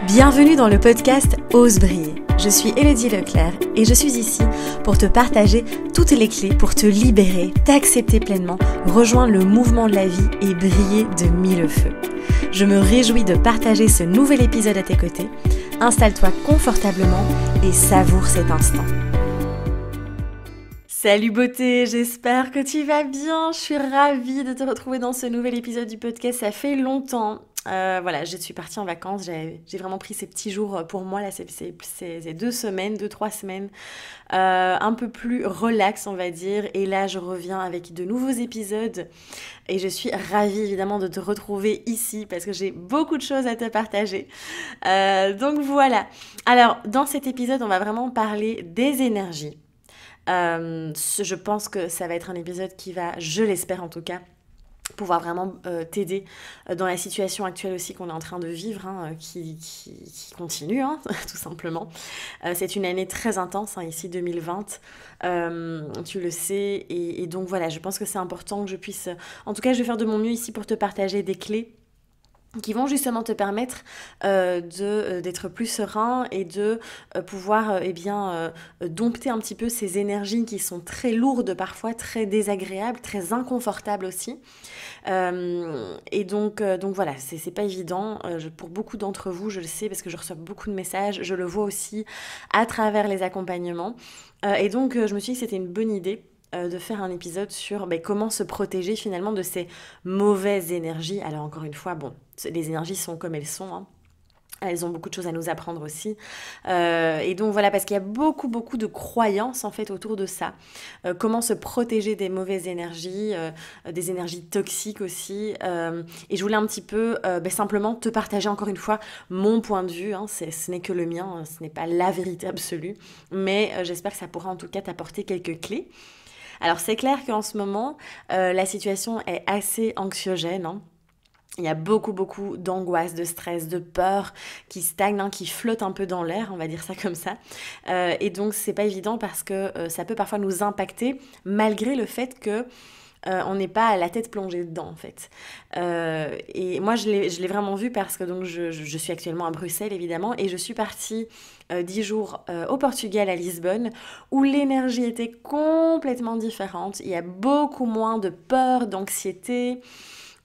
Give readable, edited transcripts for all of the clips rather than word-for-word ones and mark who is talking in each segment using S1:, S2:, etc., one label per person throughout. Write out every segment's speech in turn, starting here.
S1: Bienvenue dans le podcast Ose briller. Je suis Élodie Leclerc et je suis ici pour te partager toutes les clés pour te libérer, t'accepter pleinement, rejoindre le mouvement de la vie et briller de mille feux. Je me réjouis de partager ce nouvel épisode à tes côtés. Installe-toi confortablement et savoure cet instant. Salut beauté, j'espère que tu vas bien. Je suis ravie de te retrouver dans ce nouvel épisode du podcast. Ça fait longtemps. Je suis partie en vacances, j'ai vraiment pris ces petits jours pour moi, là, ces 2 semaines, 2-3 semaines, un peu plus relax, on va dire, et là, je reviens avec de nouveaux épisodes, et je suis ravie, évidemment, de te retrouver ici, parce que j'ai beaucoup de choses à te partager, donc voilà. Alors, dans cet épisode, on va vraiment parler des énergies. Je pense que ça va être un épisode qui va, je l'espère en tout cas, pouvoir vraiment t'aider dans la situation actuelle aussi qu'on est en train de vivre, qui continue, tout simplement. C'est une année très intense, ici 2020, tu le sais, et donc voilà, je pense que c'est important que je puisse... En tout cas, je vais faire de mon mieux ici pour te partager des clés qui vont justement te permettre d'être plus serein et de pouvoir dompter un petit peu ces énergies qui sont très lourdes parfois, très désagréables, très inconfortables aussi. Et donc voilà, c'est pas évident pour beaucoup d'entre vous, je le sais parce que je reçois beaucoup de messages, je le vois aussi à travers les accompagnements. Et donc je me suis dit que c'était une bonne idée de faire un épisode sur comment se protéger finalement de ces mauvaises énergies. Alors encore une fois, les énergies sont comme elles sont, Elles ont beaucoup de choses à nous apprendre aussi. Et donc voilà, parce qu'il y a beaucoup de croyances en fait autour de ça. Comment se protéger des mauvaises énergies, des énergies toxiques aussi. Et je voulais un petit peu simplement te partager encore une fois mon point de vue. Ce n'est que le mien, ce n'est pas la vérité absolue. Mais j'espère que ça pourra en tout cas t'apporter quelques clés. Alors c'est clair qu'en ce moment, la situation est assez anxiogène, Il y a beaucoup d'angoisse, de stress, de peur qui stagnent, qui flottent un peu dans l'air, on va dire ça comme ça. Et donc c'est pas évident parce que ça peut parfois nous impacter malgré le fait que on n'est pas à la tête plongée dedans en fait. Et moi je l'ai vraiment vu parce que donc je suis actuellement à Bruxelles évidemment et je suis partie 10 jours au Portugal à Lisbonne où l'énergie était complètement différente. Il y a beaucoup moins de peur, d'anxiété.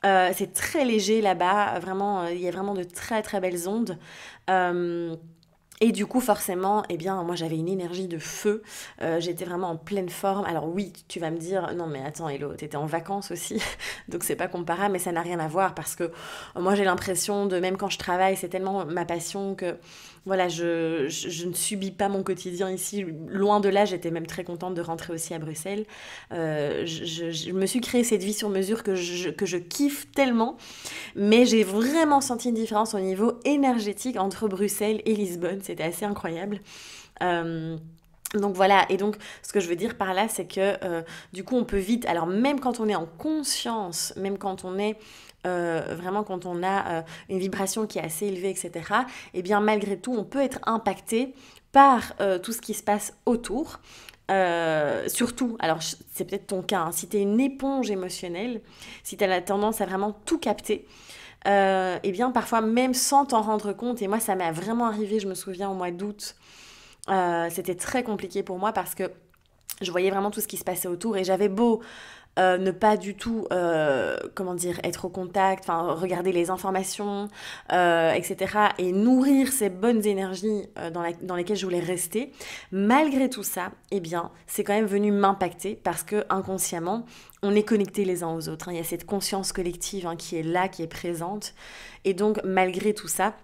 S1: C'est très léger là-bas, vraiment, il y a vraiment de très très belles ondes. Et du coup, forcément, moi j'avais une énergie de feu, j'étais vraiment en pleine forme. Alors oui, tu vas me dire, non mais attends Hello, t'étais en vacances aussi, donc c'est pas comparable, mais ça n'a rien à voir parce que moi j'ai l'impression de, même quand je travaille, c'est tellement ma passion que voilà, je ne subis pas mon quotidien ici, loin de là, j'étais même très contente de rentrer aussi à Bruxelles. Je me suis créé cette vie sur mesure que je kiffe tellement, mais j'ai vraiment senti une différence au niveau énergétique entre Bruxelles et Lisbonne, c'était assez incroyable. Donc voilà, et donc ce que je veux dire par là, c'est que du coup on peut vite, alors même quand on est en conscience, même quand on est vraiment quand on a une vibration qui est assez élevée, etc., et bien malgré tout on peut être impacté par tout ce qui se passe autour. Surtout, alors c'est peut-être ton cas, si tu es une éponge émotionnelle, si tu as la tendance à vraiment tout capter, et bien parfois même sans t'en rendre compte, et moi ça m'est vraiment arrivé, je me souviens au mois d'août, c'était très compliqué pour moi parce que je voyais vraiment tout ce qui se passait autour et j'avais beau ne pas du tout, être au contact, regarder les informations, etc. et nourrir ces bonnes énergies dans lesquelles je voulais rester. Malgré tout ça, c'est quand même venu m'impacter parce que inconsciemment, on est connectés les uns aux autres. Il y a cette conscience collective qui est là, qui est présente. Et donc, malgré tout ça,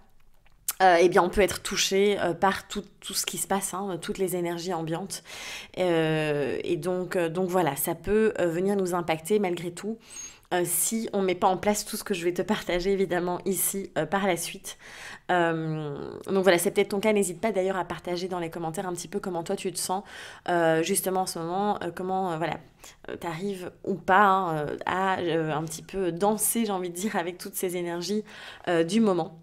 S1: on peut être touché par tout ce qui se passe, toutes les énergies ambiantes. Et donc voilà, ça peut venir nous impacter malgré tout si on ne met pas en place tout ce que je vais te partager évidemment ici par la suite. Donc voilà, c'est peut-être ton cas, n'hésite pas d'ailleurs à partager dans les commentaires un petit peu comment toi tu te sens justement en ce moment, comment t'arrives ou pas à un petit peu danser, j'ai envie de dire, avec toutes ces énergies du moment.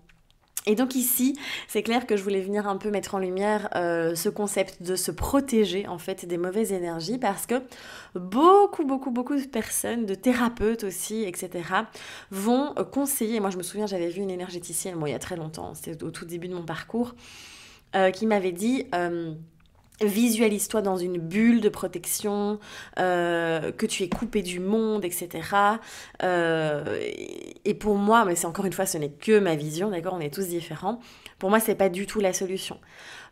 S1: Et donc ici, c'est clair que je voulais venir un peu mettre en lumière ce concept de se protéger en fait des mauvaises énergies parce que beaucoup de personnes, de thérapeutes aussi, etc., vont conseiller, moi je me souviens j'avais vu une énergéticienne, bon il y a très longtemps, c'était au tout début de mon parcours, qui m'avait dit... visualise-toi dans une bulle de protection, que tu es coupé du monde, etc. Et pour moi, mais c'est encore une fois, ce n'est que ma vision, d'accord, on est tous différents. Pour moi, c'est pas du tout la solution.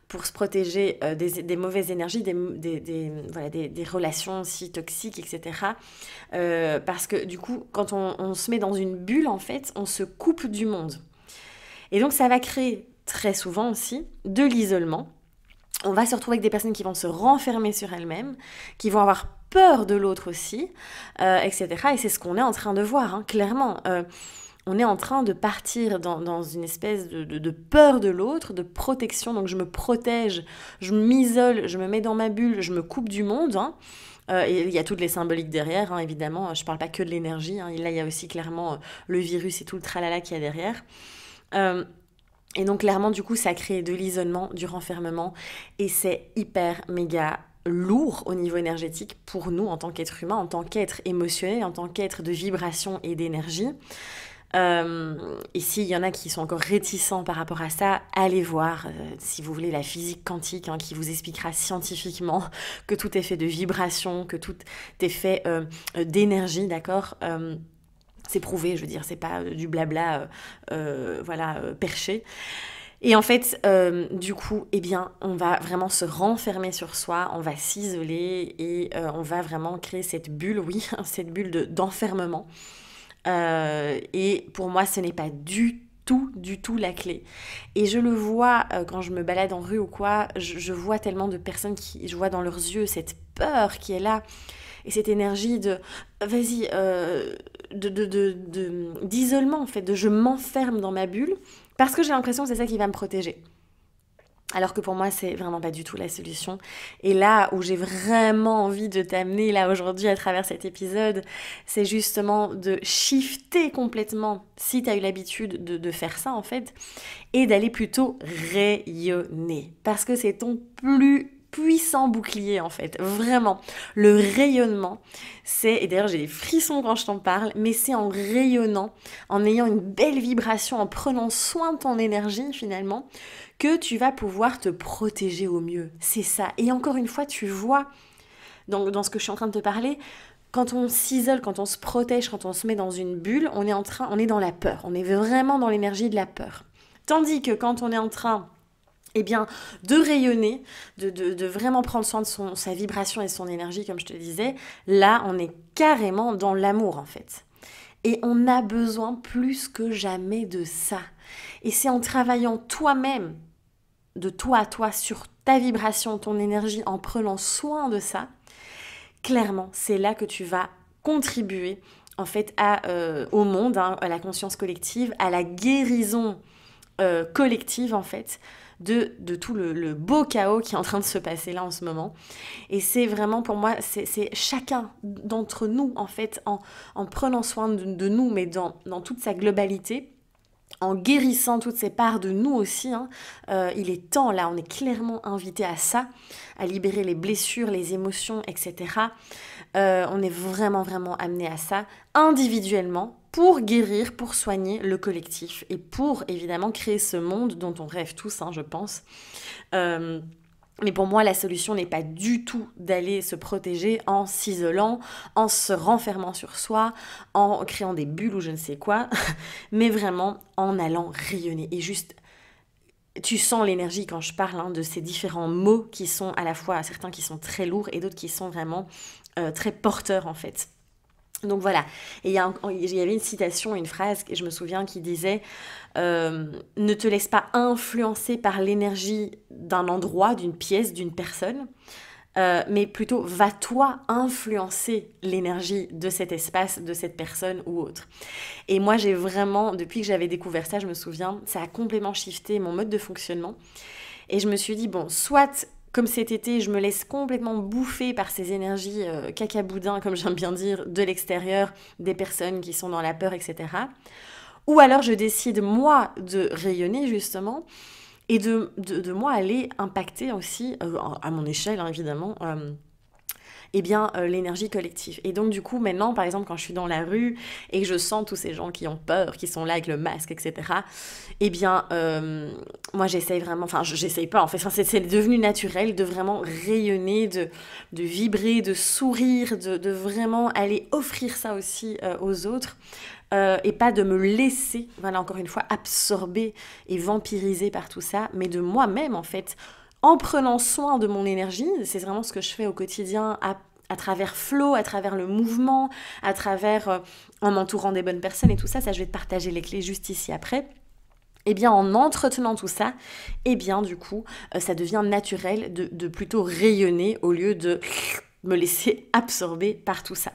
S1: Pour se protéger des mauvaises énergies, voilà, des relations aussi toxiques, etc. Parce que du coup, quand on se met dans une bulle, en fait, on se coupe du monde. Et donc, ça va créer très souvent aussi de l'isolement. On va se retrouver avec des personnes qui vont se renfermer sur elles-mêmes, qui vont avoir peur de l'autre aussi, etc. Et c'est ce qu'on est en train de voir, hein, clairement. On est en train de partir dans une espèce de peur de l'autre, de protection. Donc je me protège, je m'isole, je me mets dans ma bulle, je me coupe du monde. Hein. Et il y a toutes les symboliques derrière, hein, évidemment. Je ne parle pas que de l'énergie. Hein. Là, il y a aussi clairement le virus et tout le tralala qu'il y a derrière. Et donc clairement, du coup, ça crée de l'isolement, du renfermement, et c'est hyper méga lourd au niveau énergétique pour nous en tant qu'être humain, en tant qu'être émotionnel, en tant qu'être de vibration et d'énergie. Et s'il y en a qui sont encore réticents par rapport à ça, allez voir, si vous voulez, la physique quantique, hein, qui vous expliquera scientifiquement que tout est fait de vibration, que tout est fait d'énergie, d'accord c'est prouvé, je veux dire, c'est pas du blabla perché. Et en fait, du coup, eh bien, on va vraiment se renfermer sur soi, on va s'isoler et on va vraiment créer cette bulle, oui, cette bulle d'enfermement. Et pour moi, ce n'est pas du tout la clé. Et je le vois quand je me balade en rue ou quoi, je vois tellement de personnes je vois dans leurs yeux cette peur qui est là. Et cette énergie de, vas-y, d'isolement en fait, de je m'enferme dans ma bulle parce que j'ai l'impression que c'est ça qui va me protéger. Alors que pour moi, c'est vraiment pas du tout la solution. Et là où j'ai vraiment envie de t'amener là aujourd'hui à travers cet épisode, c'est justement de shifter complètement, si tu as eu l'habitude de faire ça en fait, et d'aller plutôt rayonner. Parce que c'est ton plus puissant bouclier en fait, vraiment. Le rayonnement, et d'ailleurs j'ai des frissons quand je t'en parle, mais c'est en rayonnant, en ayant une belle vibration, en prenant soin de ton énergie finalement, que tu vas pouvoir te protéger au mieux. C'est ça. Et encore une fois, tu vois, dans ce que je suis en train de te parler, quand on s'isole, quand on se protège, quand on se met dans une bulle, on est dans la peur. On est vraiment dans l'énergie de la peur. Tandis que quand on est en train de rayonner, de vraiment prendre soin de sa vibration et son énergie, comme je te disais, là, on est carrément dans l'amour, en fait. Et on a besoin plus que jamais de ça. Et c'est en travaillant toi-même, de toi à toi, sur ta vibration, ton énergie, en prenant soin de ça, clairement, c'est là que tu vas contribuer, en fait, au monde, hein, à la conscience collective, à la guérison collective, en fait, de tout le beau chaos qui est en train de se passer là en ce moment. Et c'est vraiment pour moi, c'est chacun d'entre nous en fait, en prenant soin de nous, mais dans toute sa globalité, en guérissant toutes ces parts de nous aussi. Hein. Il est temps là, on est clairement invité à ça, à libérer les blessures, les émotions, etc. On est vraiment amené à ça individuellement, pour guérir, pour soigner le collectif et pour évidemment créer ce monde dont on rêve tous, hein, je pense. Mais pour moi, la solution n'est pas du tout d'aller se protéger en s'isolant, en se renfermant sur soi, en créant des bulles ou je ne sais quoi, mais vraiment en allant rayonner. Et juste, tu sens l'énergie quand je parle de ces différents mots qui sont à la fois certains qui sont très lourds et d'autres qui sont vraiment très porteurs en fait. Donc voilà, et il y avait une citation, une phrase, je me souviens, qui disait ne te laisse pas influencer par l'énergie d'un endroit, d'une pièce, d'une personne, mais plutôt va toi influencer l'énergie de cet espace, de cette personne ou autre. Et moi j'ai vraiment, depuis que j'avais découvert ça, je me souviens, ça a complètement shifté mon mode de fonctionnement. Et je me suis dit, bon, soit comme cet été, je me laisse complètement bouffer par ces énergies cacaboudin, comme j'aime bien dire, de l'extérieur, des personnes qui sont dans la peur, etc. Ou alors je décide moi de rayonner justement et de moi aller impacter aussi, à mon échelle hein, évidemment, l'énergie collective. Et donc, du coup, maintenant, par exemple, quand je suis dans la rue et que je sens tous ces gens qui ont peur, qui sont là avec le masque, etc., moi, j'essaye vraiment, enfin, j'essaye pas, en fait, c'est devenu naturel de vraiment rayonner, de vibrer, de sourire, de vraiment aller offrir ça aussi aux autres. Et pas de me laisser, voilà, encore une fois, absorber et vampiriser par tout ça, mais de moi-même, en fait, en prenant soin de mon énergie, c'est vraiment ce que je fais au quotidien à travers flow, à travers le mouvement, à travers en m'entourant des bonnes personnes et tout ça, je vais te partager les clés juste ici après. Eh bien, en entretenant tout ça, eh bien, du coup, ça devient naturel de plutôt rayonner au lieu de me laisser absorber par tout ça.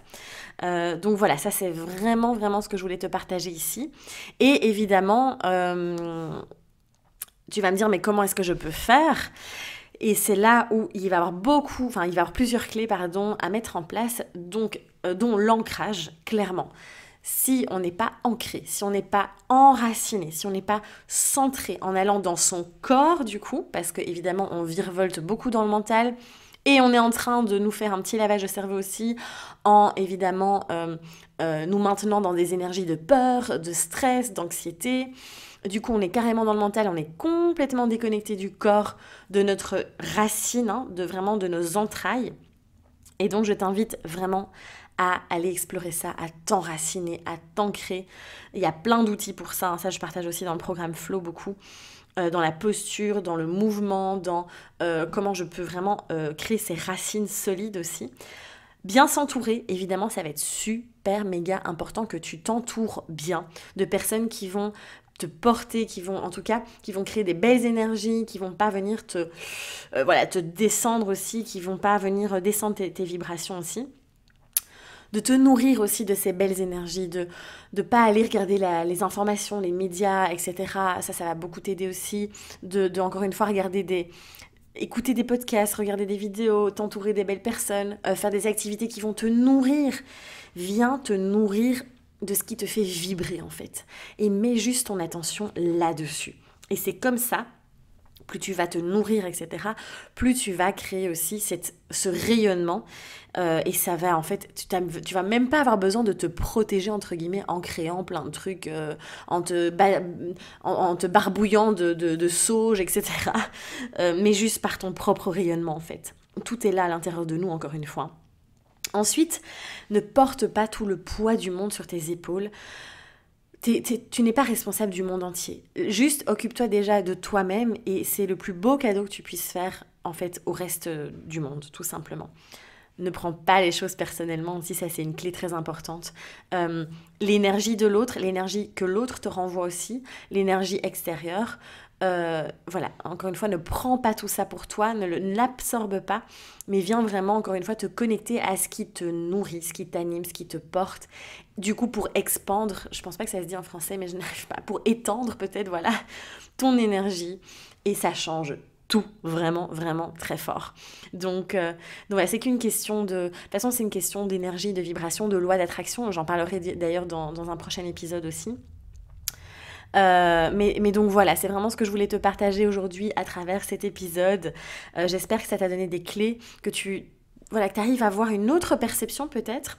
S1: Donc voilà, ça c'est vraiment, vraiment ce que je voulais te partager ici. Et évidemment, tu vas me dire, mais comment est-ce que je peux faire ? Et c'est là où il va y avoir plusieurs clés, à mettre en place, donc, dont l'ancrage, clairement. Si on n'est pas ancré, si on n'est pas enraciné, si on n'est pas centré en allant dans son corps, du coup, parce qu'évidemment, on virevolte beaucoup dans le mental, et on est en train de nous faire un petit lavage de cerveau aussi, en évidemment nous maintenant dans des énergies de peur, de stress, d'anxiété. Du coup, on est carrément dans le mental, on est complètement déconnecté du corps, de notre racine, hein, de nos entrailles. Et donc, je t'invite vraiment à aller explorer ça, à t'enraciner, à t'ancrer. Il y a plein d'outils pour ça, hein. Ça, je partage aussi dans le programme Flow beaucoup. Dans la posture, dans le mouvement, dans comment je peux vraiment créer ces racines solides aussi. Bien s'entourer, évidemment, ça va être super méga important que tu t'entoures bien de personnes qui vont te porter, qui vont créer des belles énergies, qui vont pas venir te descendre aussi, qui vont pas venir descendre tes vibrations aussi. De te nourrir aussi de ces belles énergies, de ne pas aller regarder les informations, les médias, etc. Ça va beaucoup t'aider aussi. De encore une fois, écouter des podcasts, regarder des vidéos, t'entourer des belles personnes, faire des activités qui vont te nourrir. Viens te nourrir de ce qui te fait vibrer en fait. Et mets juste ton attention là-dessus. Et c'est comme ça, plus tu vas te nourrir, etc., plus tu vas créer aussi ce rayonnement. Et ça va, en fait, tu vas même pas avoir besoin de te protéger, entre guillemets, en créant plein de trucs, en te barbouillant de sauge, etc. Mais juste par ton propre rayonnement, en fait. Tout est là à l'intérieur de nous, encore une fois. Ensuite, ne porte pas tout le poids du monde sur tes épaules. Tu n'es pas responsable du monde entier. Juste occupe-toi déjà de toi-même et c'est le plus beau cadeau que tu puisses faire en fait au reste du monde, tout simplement. Ne prends pas les choses personnellement aussi, ça c'est une clé très importante. L'énergie de l'autre, l'énergie que l'autre te renvoie aussi, l'énergie extérieure, voilà, encore une fois, ne prends pas tout ça pour toi, ne l'absorbe pas, mais viens vraiment, encore une fois, te connecter à ce qui te nourrit, ce qui t'anime, ce qui te porte. Du coup, pour expandre, je pense pas que ça se dit en français, mais je n'arrive pas, pour étendre peut-être, voilà, ton énergie, et ça change tout, vraiment, vraiment très fort. Donc voilà, c'est qu'une question de toute façon, c'est une question d'énergie, de vibration, de loi d'attraction, j'en parlerai d'ailleurs dans un prochain épisode aussi. Mais donc voilà, c'est vraiment ce que je voulais te partager aujourd'hui à travers cet épisode. J'espère que ça t'a donné des clés, que tu arrives à avoir une autre perception peut-être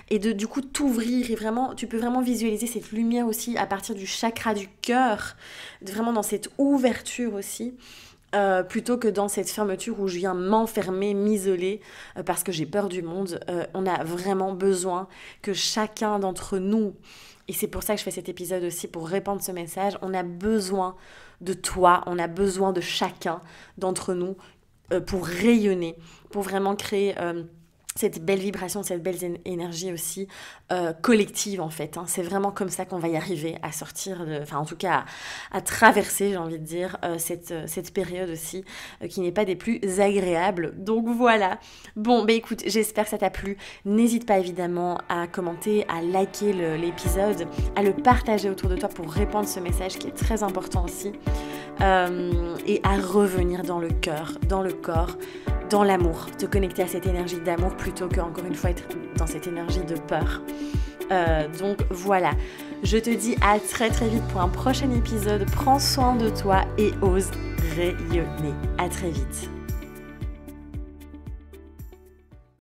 S1: et du coup t'ouvrir et vraiment, tu peux vraiment visualiser cette lumière aussi à partir du chakra du cœur, vraiment dans cette ouverture aussi. Plutôt que dans cette fermeture où je viens m'enfermer, m'isoler parce que j'ai peur du monde. On a vraiment besoin que chacun d'entre nous, et c'est pour ça que je fais cet épisode aussi, pour répandre ce message, on a besoin de toi, on a besoin de chacun d'entre nous pour rayonner, pour vraiment créer cette belle vibration, cette belle énergie aussi collective en fait. Hein. C'est vraiment comme ça qu'on va y arriver à sortir, en tout cas à traverser, j'ai envie de dire, cette période aussi qui n'est pas des plus agréables. Donc voilà. Bon, écoute, j'espère que ça t'a plu. N'hésite pas évidemment à commenter, à liker l'épisode, à le partager autour de toi pour répandre ce message qui est très important aussi. Et à revenir dans le cœur, dans le corps, dans l'amour, te connecter à cette énergie d'amour plutôt que, encore une fois, être dans cette énergie de peur. Donc voilà, je te dis à très très vite pour un prochain épisode. Prends soin de toi et ose rayonner. À très vite.